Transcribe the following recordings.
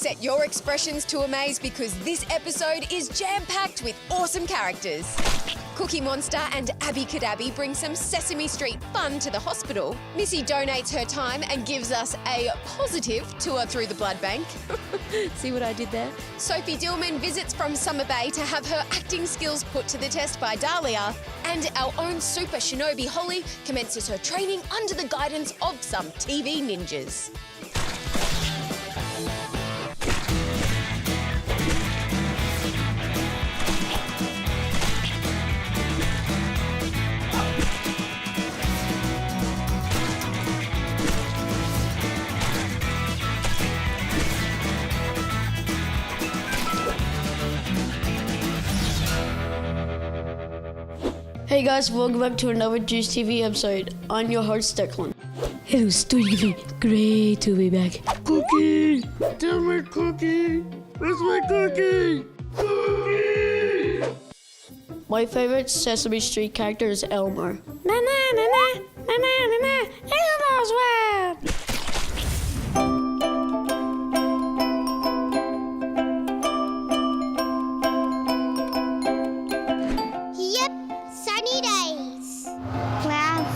Set your expressions to amaze because this episode is jam-packed with awesome characters. Cookie Monster and Abby Cadabby bring some Sesame Street fun to the hospital. Missy donates her time and gives us a positive tour through the blood bank. See what I did there? Sophie Dillman visits from Summer Bay to have her acting skills put to the test by Dahlia. And our own super shinobi Holly commences her training under the guidance of some TV ninjas. Hey guys, welcome back to another Juice TV episode. I'm your host, Declan. Hello, Studio. Great to be back. Cookie! Tell me, Cookie! Where's my cookie? Cookie! My favorite Sesame Street character is Elmo. Na na na na na na na na. Elmo's web!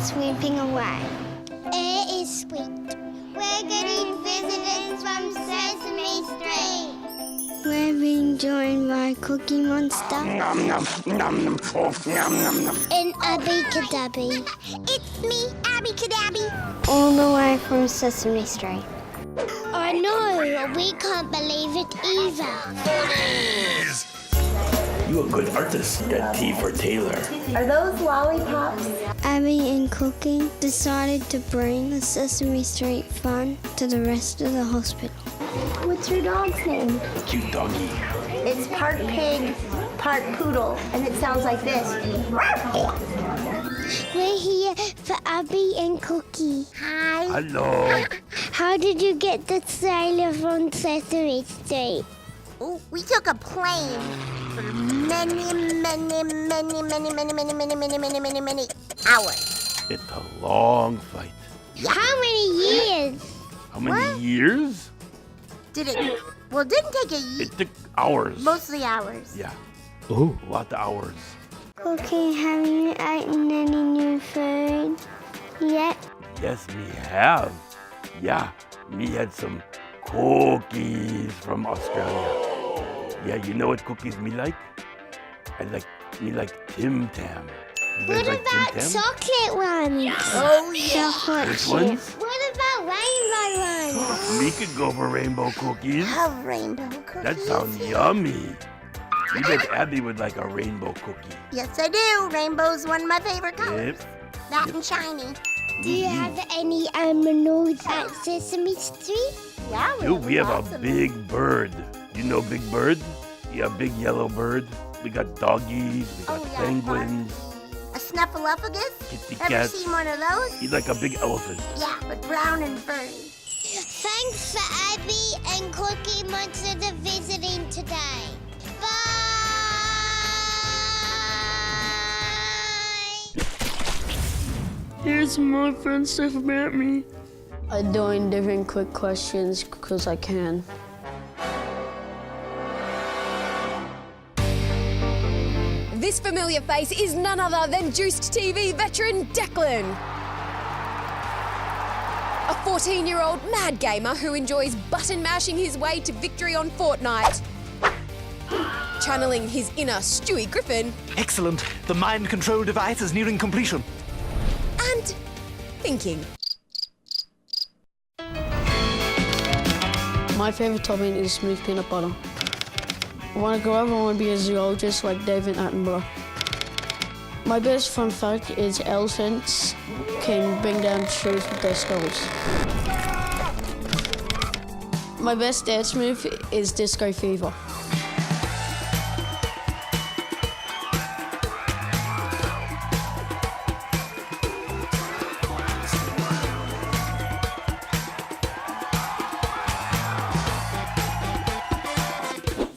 Sweeping away. Air is sweet. We're getting visitors from Sesame Street. We're being joined by Cookie Monster and Abby Cadabby. It's me, Abby Cadabby. All the way from Sesame Street. I know, we can't believe it either. Please. You're a good artist. Got T for Taylor. Are those lollipops? Abby and Cookie decided to bring the Sesame Street fun to the rest of the hospital. What's your dog's name? Cute doggy. It's part pig, part poodle, and it sounds like this. We're here for Abby and Cookie. Hi. Hello. How did you get the trailer from Sesame Street? Oh, we took a plane for many hours. It's a long flight. How many years? How many years? Didn't take a year. It took hours. Mostly hours. Yeah. Oh, a lot of hours. Cookie, have you eaten any new food yet? Yes, me have. Yeah, me had some cookies from Australia. Yeah, you know what cookies me like? Me like Tim Tam. You guys What like about Tim Tam? chocolate ones? Oh, yeah. Chocolate Which chips. ones? What about rainbow ones? Me could go for rainbow cookies. Love rainbow cookies. That sounds yummy. You bet Abby would like a rainbow cookie. Yes, I do. Rainbow's one of my favorite colors. Yep. That and shiny. Do you have any animals at Sesame Street? Yeah, Dude, we have lots a of big bird. You know Big Bird? Yeah, big yellow bird. We got doggies, we got Oh, yeah, penguins, A snuffleupagus? kitty Ever cats. seen one of those? He's like a big elephant. Yeah, but brown and furry. Thanks for Abby and Cookie Monster for visiting today. Bye! Here's some more fun stuff about me. I'm doing different quick questions because I can. This familiar face is none other than Juiced TV veteran Declan. A 14-year-old mad gamer who enjoys button mashing his way to victory on Fortnite. Channeling his inner Stewie Griffin. Excellent. The mind control device is nearing completion. And thinking. My favorite topping is smooth peanut butter. When I grow up, I want to be a zoologist like David Attenborough. My best fun fact is elephants can bring down trees with their skulls. My best dance move is Disco Fever.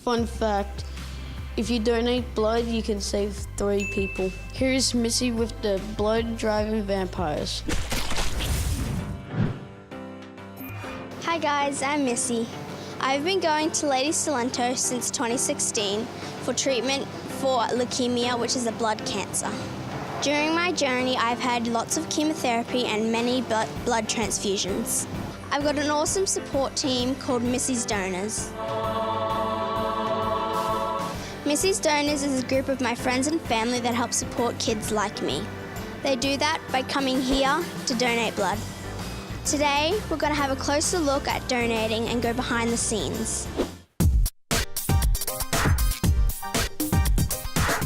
Fun fact, if you donate blood, you can save 3 people. Here's Missy with the blood-driving vampires. Hi guys, I'm Missy. I've been going to Lady Salento since 2016 for treatment for leukemia, which is a blood cancer. During my journey, I've had lots of chemotherapy and many blood transfusions. I've got an awesome support team called Missy's Donors. Missy's Donors is a group of my friends and family that help support kids like me. They do that by coming here to donate blood. Today, we're going to have a closer look at donating and go behind the scenes.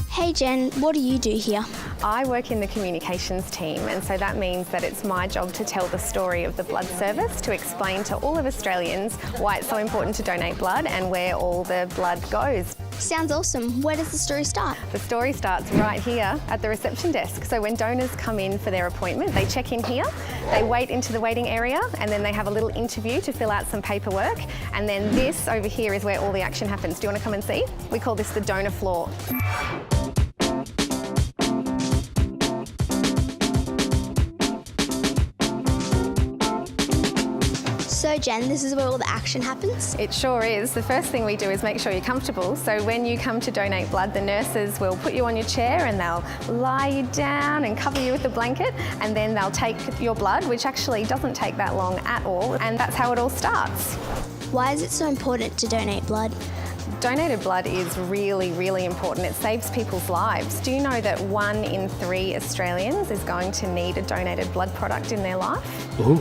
Hey Jen, what do you do here? I work in the communications team, and so that means that it's my job to tell the story of the blood service, to explain to all of Australians why it's so important to donate blood and where all the blood goes. Sounds awesome. Where does the story start? The story starts right here at the reception desk. So when donors come in for their appointment, they check in here, they wait into the waiting area, and then they have a little interview to fill out some paperwork. And then this over here is where all the action happens. Do you want to come and see? We call this the donor floor. So Jen, this is where all the action happens? It sure is. The first thing we do is make sure you're comfortable. So when you come to donate blood, the nurses will put you on your chair and they'll lie you down and cover you with a blanket, and then they'll take your blood, which actually doesn't take that long at all, and that's how it all starts. Why is it so important to donate blood? Donated blood is really, really important. It saves people's lives. Do you know that 1 in 3 Australians is going to need a donated blood product in their life? Ooh.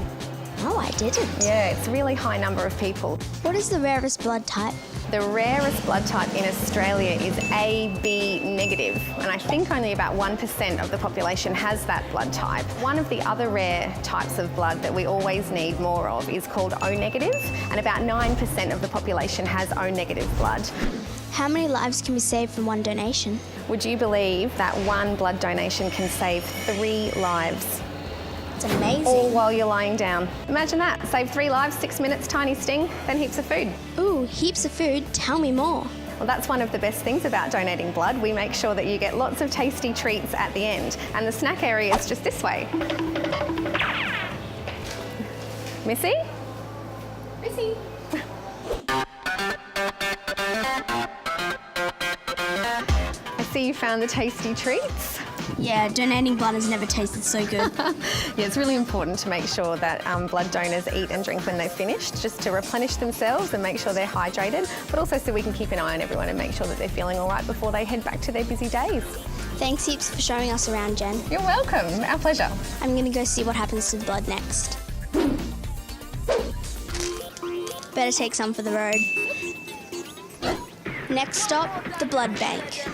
Oh, I didn't. Yeah, it's a really high number of people. What is the rarest blood type? The rarest blood type in Australia is AB negative, and I think only about 1% of the population has that blood type. One of the other rare types of blood that we always need more of is called O negative, and about 9% of the population has O negative blood. How many lives can be saved from one donation? Would you believe that one blood donation can save 3 lives? It's amazing. All while you're lying down. Imagine that. Save 3 lives, 6 minutes, tiny sting, then heaps of food. Ooh, heaps of food. Tell me more. Well, that's one of the best things about donating blood. We make sure that you get lots of tasty treats at the end, and the snack area is just this way. Missy? Missy? I see you found the tasty treats. Yeah, donating blood has never tasted so good. Yeah, it's really important to make sure that blood donors eat and drink when they've finished, just to replenish themselves and make sure they're hydrated, but also so we can keep an eye on everyone and make sure that they're feeling all right before they head back to their busy days. Thanks heaps for showing us around, Jen. You're welcome. Our pleasure. I'm going to go see what happens to the blood next. Better take some for the road. Next stop, the blood bank.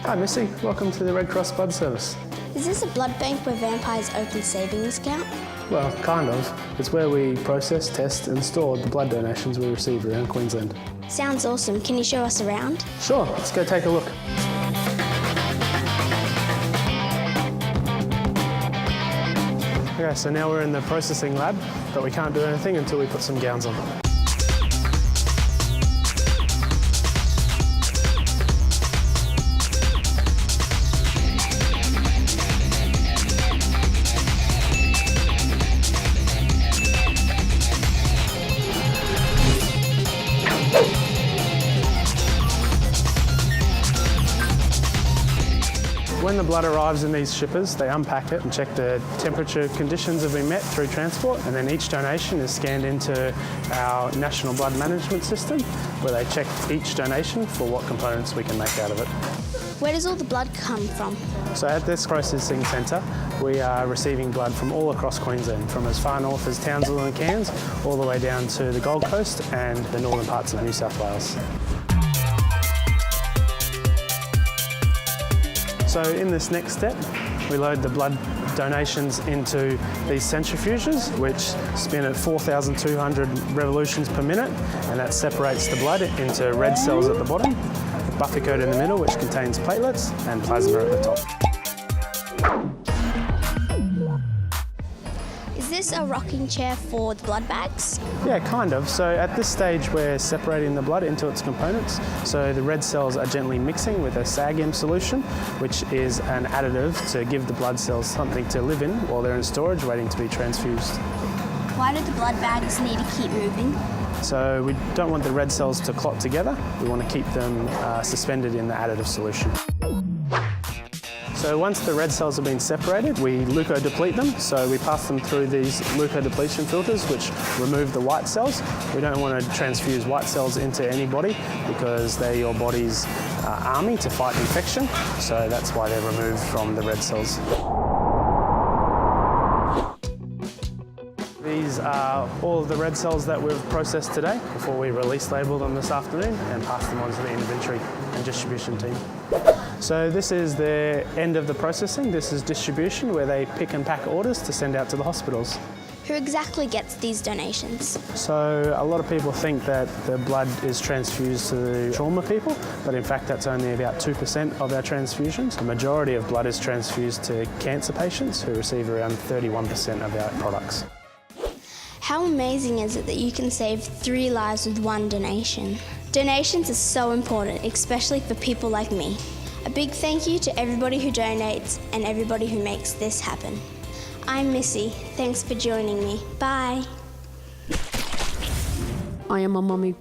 Hi Missy, welcome to the Red Cross Blood Service. Is this a blood bank where vampires open savings account? Well, kind of. It's where we process, test and store the blood donations we receive around Queensland. Sounds awesome. Can you show us around? Sure, let's go take a look. Okay, so now we're in the processing lab, but we can't do anything until we put some gowns on. When the blood arrives in these shippers, they unpack it and check the temperature conditions have been met through transport, and then each donation is scanned into our National Blood Management System, where they check each donation for what components we can make out of it. Where does all the blood come from? So at this processing centre, we are receiving blood from all across Queensland, from as far north as Townsville and Cairns, all the way down to the Gold Coast and the northern parts of New South Wales. So in this next step, we load the blood donations into these centrifuges, which spin at 4,200 revolutions per minute, and that separates the blood into red cells at the bottom, buffer coat in the middle, which contains platelets, and plasma at the top. Is this a rocking chair for the blood bags? Yeah, kind of. So at this stage we're separating the blood into its components. So the red cells are gently mixing with a SAGM solution, which is an additive to give the blood cells something to live in while they're in storage waiting to be transfused. Why do the blood bags need to keep moving? So we don't want the red cells to clot together. We want to keep them suspended in the additive solution. So once the red cells have been separated, we leukodeplete them. So we pass them through these leukodepletion filters, which remove the white cells. We don't want to transfuse white cells into anybody because they're your body's army to fight infection. So that's why they're removed from the red cells. These are all of the red cells that we've processed today before we release label them this afternoon and pass them on to the inventory and distribution team. So this is the end of the processing. This is distribution, where they pick and pack orders to send out to the hospitals. Who exactly gets these donations? So a lot of people think that the blood is transfused to the trauma people, but in fact that's only about 2% of our transfusions. The majority of blood is transfused to cancer patients who receive around 31% of our products. How amazing is it that you can save 3 lives with 1 donation? Donations are so important, especially for people like me. A big thank you to everybody who donates and everybody who makes this happen. I'm Missy. Thanks for joining me. Bye. I am a mummy.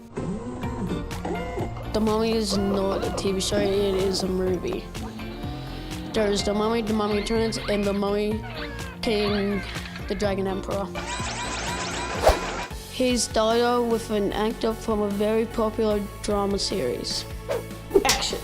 The Mummy is not a TV show, it is a movie. There's the Mummy Twins, and the Mummy King, the Dragon Emperor. He started with an actor from a very popular drama series. Action.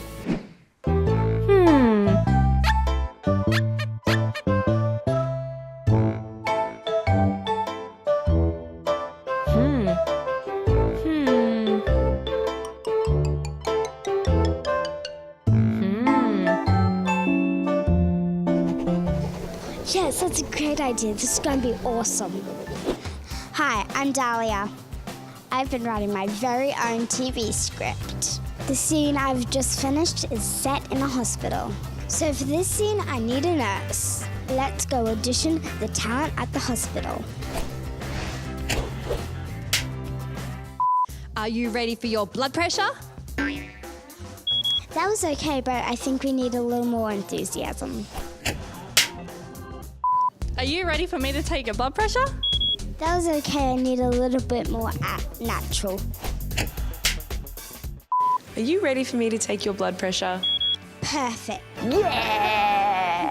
Yes, that's a great idea. This is going to be awesome. Hi, I'm Dahlia. I've been writing my very own TV script. The scene I've just finished is set in a hospital. So for this scene, I need a nurse. Let's go audition the talent at the hospital. Are you ready for your blood pressure? That was okay, but I think we need a little more enthusiasm. Are you ready for me to take your blood pressure? That was okay, I need a little bit more natural. Are you ready for me to take your blood pressure? Perfect. Yeah!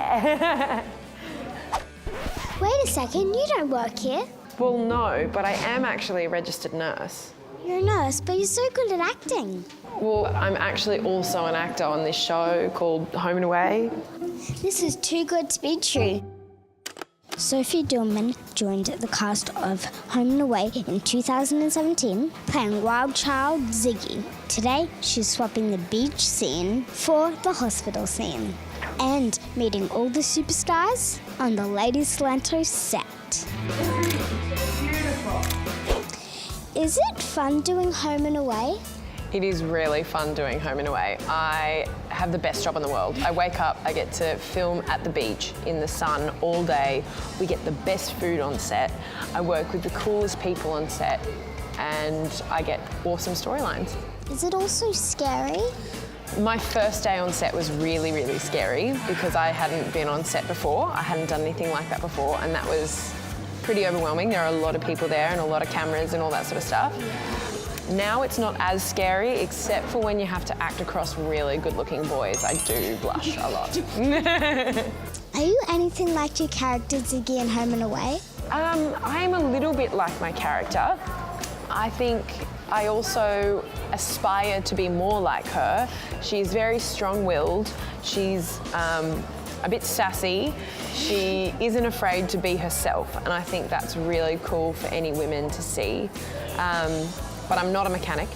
Wait a second, you don't work here. Well, no, but I am actually a registered nurse. You're a nurse, but you're so good at acting. Well, I'm actually also an actor on this show called Home and Away. This is too good to be true. Sophie Dillman joined the cast of Home and Away in 2017, playing Wild Child Ziggy. Today, she's swapping the beach scene for the hospital scene and meeting all the superstars on the Lady Salanto set. Is it fun doing Home and Away? It is really fun doing Home and Away. I have the best job in the world. I wake up, I get to film at the beach in the sun all day. We get the best food on set. I work with the coolest people on set, and I get awesome storylines. Is it also scary? My first day on set was really, really scary because I hadn't been on set before. I hadn't done anything like that before, and that was pretty overwhelming. There are a lot of people there and a lot of cameras and all that sort of stuff. Now it's not as scary, except for when you have to act across really good-looking boys. I do blush a lot. Are you anything like your character Ziggy in Home and Away? I'm a little bit like my character. I think I also aspire to be more like her. She's very strong-willed. She's a bit sassy. She isn't afraid to be herself, and I think that's really cool for any women to see. But I'm not a mechanic.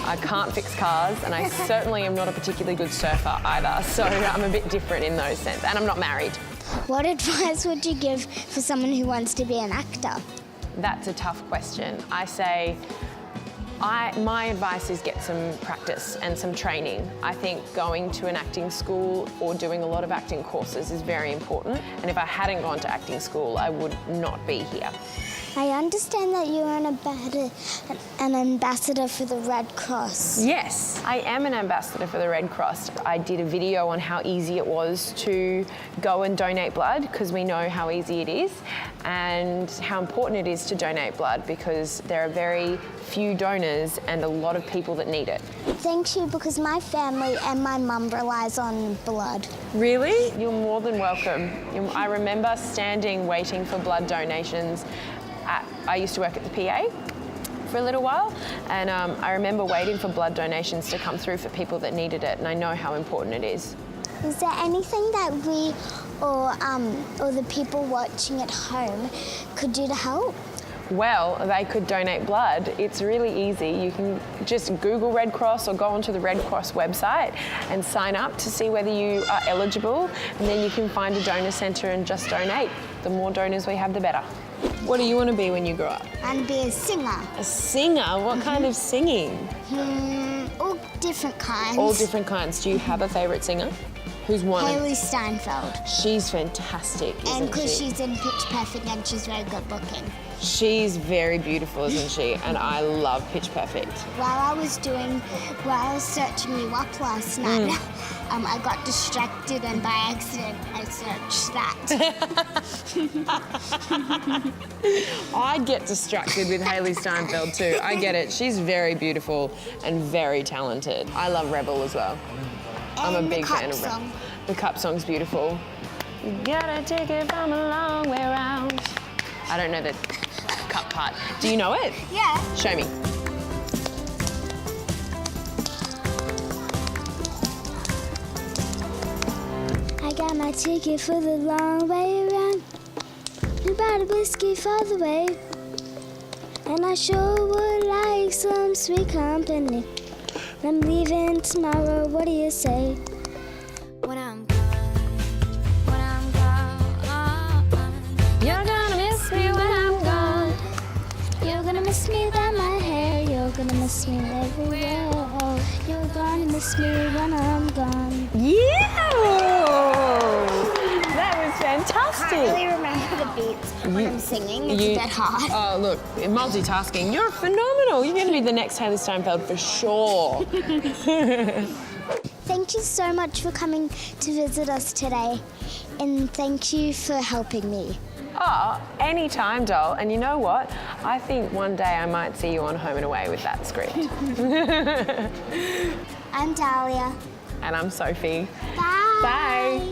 I can't fix cars, and I certainly am not a particularly good surfer either, so I'm a bit different in those sense, and I'm not married. What advice would you give for someone who wants to be an actor? That's a tough question. I say, My advice is get some practice and some training. I think going to an acting school or doing a lot of acting courses is very important. And if I hadn't gone to acting school, I would not be here. I understand that you're an ambassador for the Red Cross. Yes, I am an ambassador for the Red Cross. I did a video on how easy it was to go and donate blood, because we know how easy it is, and how important it is to donate blood because there are very few donors and a lot of people that need it. Thank you, because my family and my mum relies on blood. Really? You're more than welcome. I remember standing waiting for blood donations. I used to work at the PA for a little while, and I remember waiting for blood donations to come through for people that needed it, and I know how important it is. Is there anything that we or the people watching at home could do to help? Well, they could donate blood. It's really easy. You can just Google Red Cross or go onto the Red Cross website and sign up to see whether you are eligible, and then you can find a donor centre and just donate. The more donors we have, the better. What do you want to be when you grow up? I want to be a singer. A singer? What kind of singing? All different kinds. All different kinds. Do you have a favourite singer? Who's one? Haley Steinfeld. She's fantastic, isn't she? And because she's in Pitch Perfect and she's very good looking. She's very beautiful, isn't she? And I love Pitch Perfect. While I was searching you up last night, I got distracted and by accident I searched that. I'd get distracted with Haley Steinfeld too. I get it. She's very beautiful and very talented. I love Rebel as well. I'm a big fan of Rebel. The Cup song's beautiful. You gotta take it from a long way round. I don't know the Cup part. Do you know it? Yeah. Show me. I got my ticket for the long way around. And bought a whiskey for the way. And I sure would like some sweet company. I'm leaving tomorrow, what do you say? When I'm gone, You're gonna miss me when I'm gone. you're gonna miss me without my hair. You're gonna miss me everywhere. You're gonna miss me when I'm gone. Yeah! That was fantastic. I can't really remember the beats when I'm singing. It's a bit hard. Oh, look, multitasking. You're phenomenal. You're going to be the next Haley Steinfeld for sure. Thank you so much for coming to visit us today. And thank you for helping me. Oh, anytime, doll. And you know what? I think one day I might see you on Home and Away with that script. I'm Dahlia. And I'm Sophie. Bye. Bye.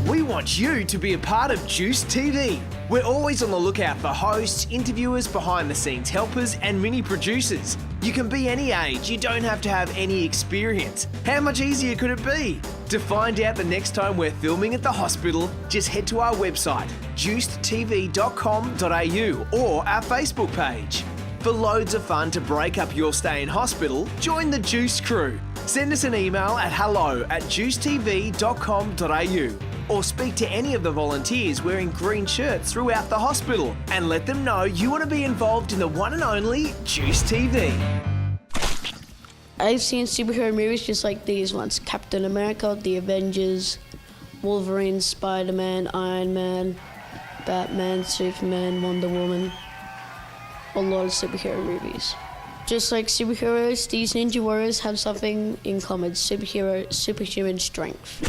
We want you to be a part of Juice TV. We're always on the lookout for hosts, interviewers, behind-the-scenes helpers, and mini producers. You can be any age, you don't have to have any experience. How much easier could it be? To find out the next time we're filming at the hospital, just head to our website, juicedtv.com.au, or our Facebook page. For loads of fun to break up your stay in hospital, join the Juice crew. Send us an email at hello@juicetv.com.au. or speak to any of the volunteers wearing green shirts throughout the hospital and let them know you want to be involved in the one and only Juice TV. I've seen superhero movies just like these ones. Captain America, The Avengers, Wolverine, Spider-Man, Iron Man, Batman, Superman, Wonder Woman. A lot of superhero movies. Just like superheroes, these ninja warriors have something in common: superhuman strength.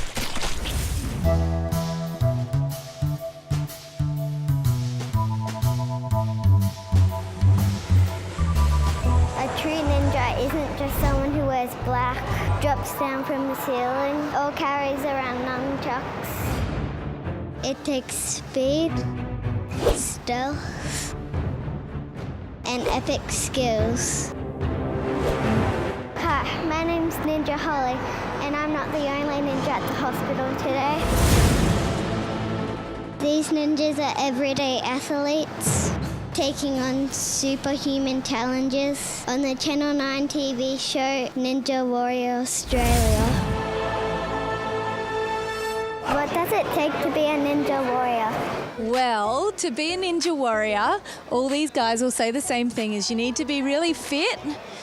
A true ninja isn't just someone who wears black, drops down from the ceiling, or carries around nunchucks. It takes speed, stealth, and epic skills. Hi, my name's Ninja Holly, and I'm not the only ninja at the hospital today. These ninjas are everyday athletes, taking on superhuman challenges on the Channel 9 TV show Ninja Warrior Australia. What does it take to be a ninja warrior? Well, to be a ninja warrior, all these guys will say the same thing, is you need to be really fit.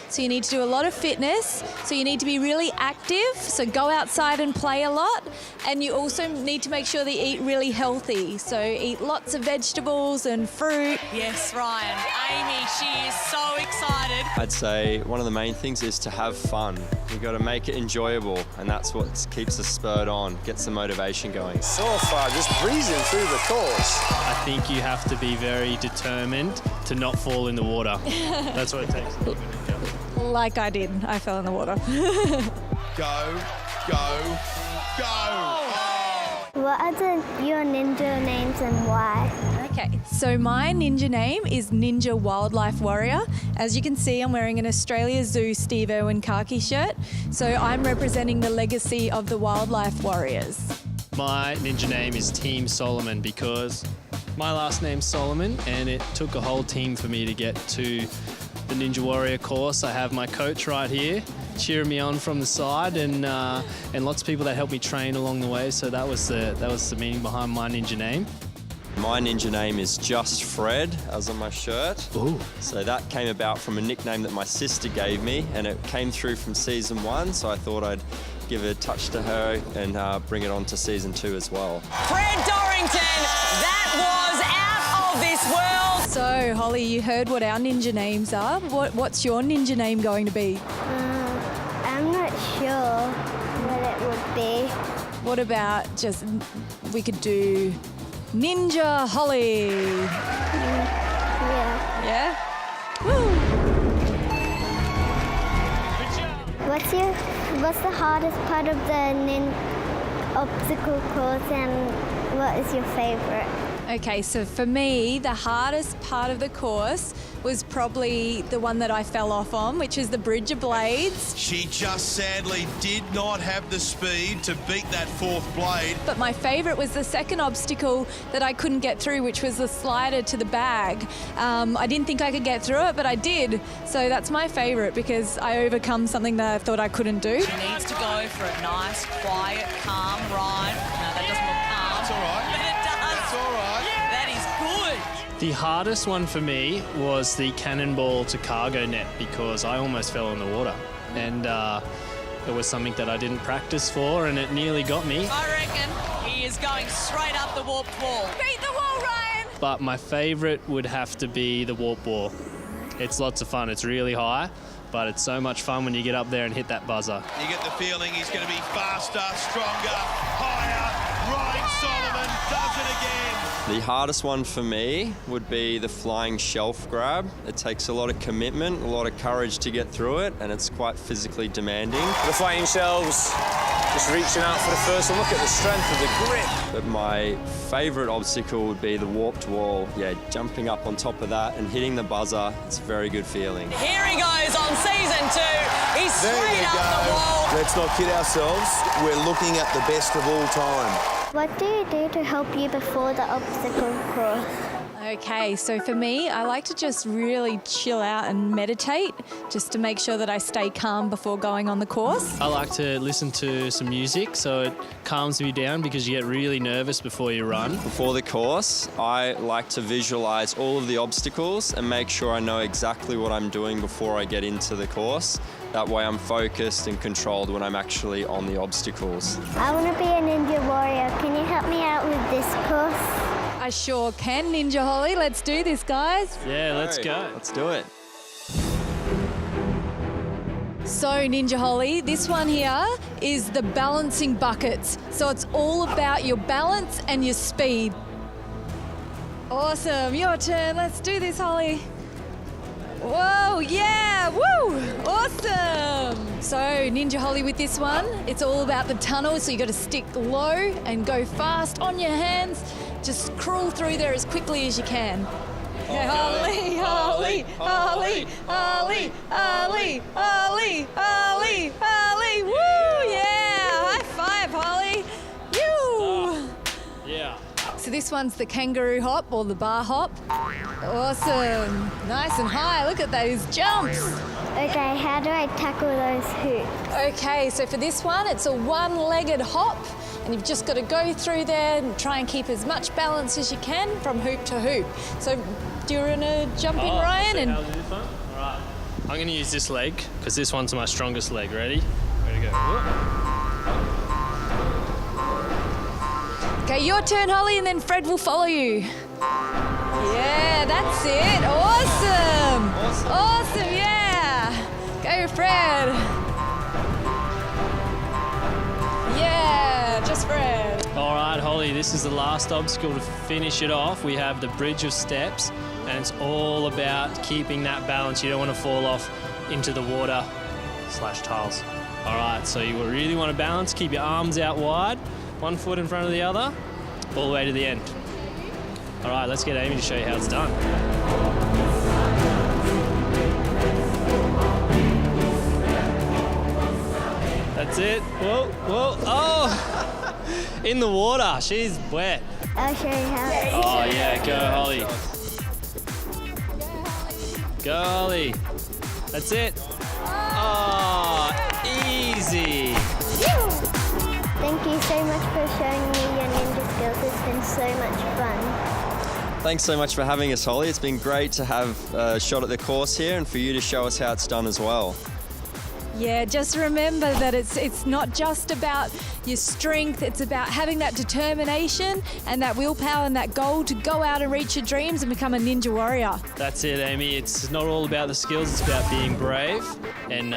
So you need to do a lot of fitness. So you need to be really active. So go outside and play a lot. And you also need to make sure that you eat really healthy. So eat lots of vegetables and fruit. Yes, Ryan. Amy, she is so excited. I'd say one of the main things is to have fun. You've got to make it enjoyable, and that's what keeps us spurred on, gets the motivation going. So far, just breezing through the course. I think you have to be very determined to not fall in the water. That's what it takes. Like I did. I fell in the water. Go, go, go! What are your ninja names and why? Okay, so my ninja name is Ninja Wildlife Warrior. As you can see, I'm wearing an Australia Zoo Steve Irwin khaki shirt. So I'm representing the legacy of the wildlife warriors. My ninja name is Team Solomon because my last name's Solomon, and it took a whole team for me to get to the Ninja Warrior course. I have my coach right here cheering me on from the side, and lots of people that helped me train along the way. So that was the meaning behind my ninja name. My ninja name is Just Fred, as on my shirt. Ooh. So that came about from a nickname that my sister gave me, and it came through from season 1, so I thought I'd give a touch to her and bring it on to season 2 as well. Fred Dorrington, that was out of this world. So, Holly, you heard what our ninja names are. What's your ninja name going to be? I'm not sure what it would be. What about we could do Ninja Holly? Yeah. Yeah? Woo! What's the hardest part of the obstacle course, and what is your favourite? Okay, so for me, the hardest part of the course was probably the one that I fell off on, which is the Bridge of Blades. She just sadly did not have the speed to beat that 4th blade. But my favourite was the second obstacle that I couldn't get through, which was the slider to the bag. I didn't think I could get through it, but I did. So that's my favourite because I overcome something that I thought I couldn't do. She needs to go for a nice, quiet, calm ride. No, that doesn't look calm. That's all right. But it does. That's all right. Yeah. That is good. The hardest one for me was the cannonball to cargo net because I almost fell in the water, and it was something that I didn't practice for, and it nearly got me. I reckon he is going straight up the warped wall. Beat the wall, Ryan! But my favourite would have to be the warp wall. It's lots of fun. It's really high, but it's so much fun when you get up there and hit that buzzer. You get the feeling he's going to be faster, stronger, higher. Ryan Solomon does it again. The hardest one for me would be the flying shelf grab. It takes a lot of commitment, a lot of courage to get through it, and it's quite physically demanding. The flying shelves, just reaching out for the first one. Look at the strength of the grip. But my favourite obstacle would be the warped wall. Yeah, jumping up on top of that and hitting the buzzer, it's a very good feeling. Here he goes on season 2. He's straight up the wall. Let's not kid ourselves. We're looking at the best of all time. What do you do to help you before the obstacle course? Okay, so for me, I like to just really chill out and meditate just to make sure that I stay calm before going on the course. I like to listen to some music so it calms me down because you get really nervous before you run. Before the course, I like to visualise all of the obstacles and make sure I know exactly what I'm doing before I get into the course. That way I'm focused and controlled when I'm actually on the obstacles. I want to be a ninja warrior. Can you help me out with this course? I sure can, Ninja Holly. Let's do this, guys. Yeah, let's go. Let's do it. So, Ninja Holly, this one here is the balancing buckets. So it's all about your balance and your speed. Awesome. Your turn. Let's do this, Holly. Whoa, yeah, woo, awesome. So Ninja Holly with this one, it's all about the tunnel, so you got to stick low and go fast on your hands. Just crawl through there as quickly as you can. Okay. Holly, Holly, Holly, Holly, Holly, Holly, Holly, Holly, woo, yeah, high five, Holly, you. Yeah. So this one's the kangaroo hop or the bar hop. Awesome. Nice and high. Look at those jumps. Okay, how do I tackle those hoops? Okay, so for this one, it's a one-legged hop, and you've just got to go through there and try and keep as much balance as you can from hoop to hoop. So do you want to jump in, Ryan? All right. I'm going to use this leg because this one's my strongest leg. Ready? Ready to go. Whoop. Okay, your turn, Holly, and then Fred will follow you. Yeah, that's it. Awesome. Awesome, yeah. Go, Fred. Yeah, just Fred. All right, Holly, this is the last obstacle to finish it off. We have the bridge of steps, and it's all about keeping that balance. You don't want to fall off into the water / tiles. All right, so you really want to balance. Keep your arms out wide, one foot in front of the other, all the way to the end. All right, let's get Amy to show you how it's done. That's it. Whoa, whoa, oh! In the water, she's wet. I'll show you how. Oh yeah, go Holly. Go Holly. That's it. Oh, easy. Thank you so much for showing me your ninja skills. It's been so much fun. Thanks so much for having us, Holly. It's been great to have a shot at the course here and for you to show us how it's done as well. Yeah, just remember that it's not just about your strength, it's about having that determination and that willpower and that goal to go out and reach your dreams and become a ninja warrior. That's it, Amy. It's not all about the skills, it's about being brave and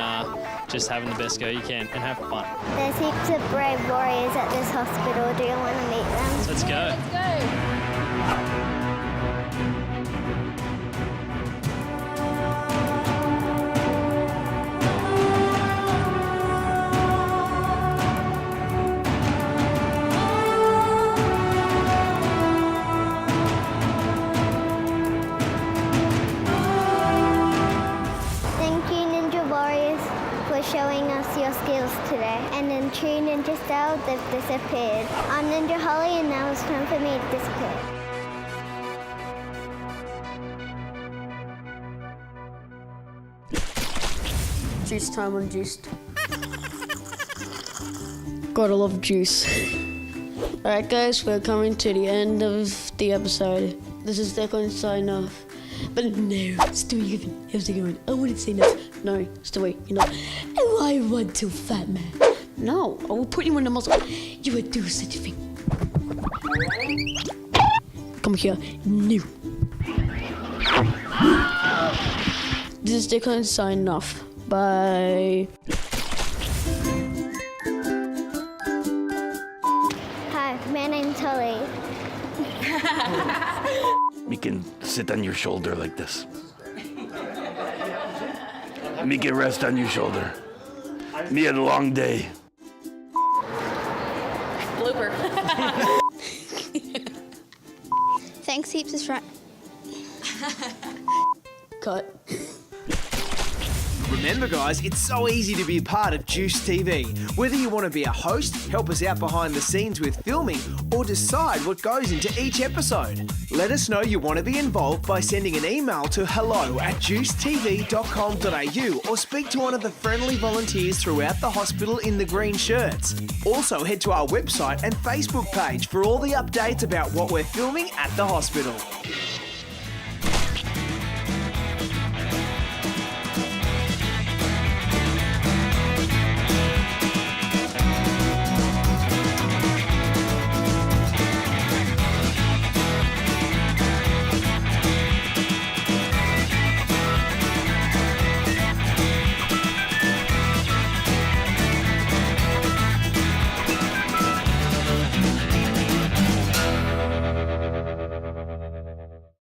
just having the best go you can and have fun. There's heaps of brave warriors at this hospital. Do you want to meet them? Let's go. Let's go. Showing us your skills today. And in true ninja style, they've disappeared. I'm Ninja Holly, and now it's time for me to disappear. Juice time on Juiced. Gotta love juice. Alright guys, we're coming to the end of the episode. This is Declan sign off. But no, Stewie, how's it going? I wouldn't say no. No, Stewie, you know, I want to fat man. No, I will put you in the muscle. You would do such a thing. Come here, no. This is Declan signing off. Bye. Hi, my name's Holly. We can sit on your shoulder like this. Me can rest on your shoulder. Me had a long day. Blooper. Thanks heaps is right. Cut. Remember guys, it's so easy to be a part of Juice TV. Whether you want to be a host, help us out behind the scenes with filming, or decide what goes into each episode. Let us know you want to be involved by sending an email to hello@juicetv.com.au or speak to one of the friendly volunteers throughout the hospital in the green shirts. Also head to our website and Facebook page for all the updates about what we're filming at the hospital.